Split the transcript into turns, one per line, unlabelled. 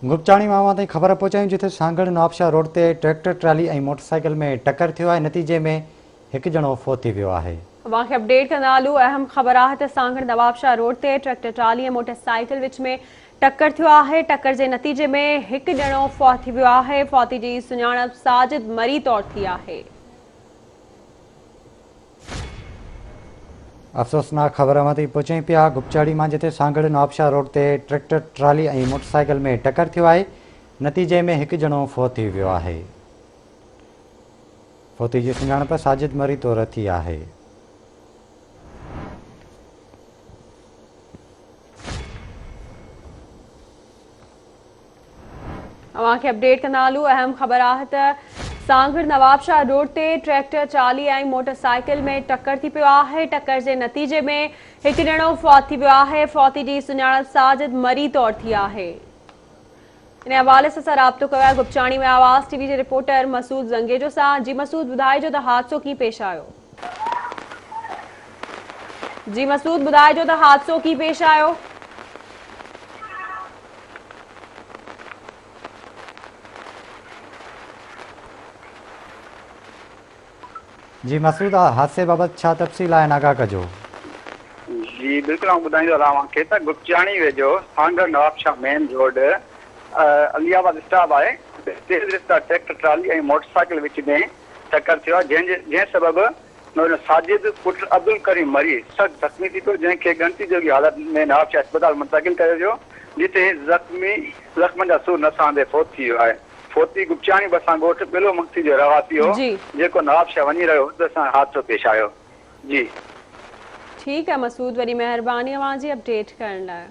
गुपचाणी मामा ताईं ख़बर पहुचायूं जिथे सांगड़ नवाबशाह रोड ते ट्रैक्टर ट्राली ऐं मोटरसाइकिल में टक्कर थियो आहे। नतीजे में हिकु ॼणो फोत थी वियो आहे।
अवांखे अपडेट कंदा हलूं। अहम ख़बर आहे त सांगड़ नवाबशाह रोड ते ट्रैक्टर ट्राली ऐं मोटरसाइकिल विच में टक्कर थियो आहे। टक्कर जे नतीजे में हिकु ॼणो फौत थी वियो आहे। फौती जी सुञाणप साजिद मरी तौर थी आहे।
अफ़सोसनाक ख़बर ताईं पहुचायूं पिया। गुपचाड़ी मां जिथे सांगड़ नवाबशाह रोड ते ट्रैक्टर ट्राली ऐं मोटरसाइकिल में टक्कर थियो आहे। नतीजे में हिकु ॼणो फोत थी वियो आहे। फोती जी सुञाणप साजिद मरी तौर थी आहे।
अवांखे अपडेट कंदा हलूं। अहम ख़बर आहे त सांगड़ नवाबशाह रोड ते ट्रैक्टर ट्राली ऐं मोटरसाइकिल में टक्कर थी पियो आहे। टक्कर जे नतीजे में हिकु ॼणो फौत थी वियो आहे। फौती जी सुञाणप साजिद मरी तौर थी आहे। इन हवाले सां राब्तो कयो आहे गुपचाणी में आवाज़ टीवी जे रिपोर्टर मसूद ज़ंगेजो सां। जी मसूद, ॿुधाइजो त हादसो कीअं पेश आयो? जी मसूद, ॿुधाइजो त हादसो कीअं पेश आयो?
जी मसूद, हादसे बाबति छा तफ़सील आहे, आगाह कजो।
जी बिल्कुल ॿुधाईंदो तव्हांखे त गुपचाणी वेझो सांगड़ Nawabshah main road Aliabad stop आहे। तेज़ रफ़्तार ट्रैक्टर ट्राली ऐं मोटरसाइकिल विच में टक्कर थियो आहे, जंहिं सबबु साजिद पुट अब्दुल करीम मरी सख़्तु ज़ख़्मी थी पियो, जंहिंखे गणती जोगी हालत में नवाबशाह अस्पताल मुंतक़िल कयो वियो, जिते ज़ख़्मनि जा सूर न सहंदे फोत थी वियो आहे। फोती गुपचाणी बसां ॻोठ बिलो मुक्ति जो रवासी हो, जेको नवाबशाह वञी रहियो हो त हादसो पेश आयो। जी
ठीक है मसूद, वरी मेहरबानी अवां जी अपडेट करण लाइ।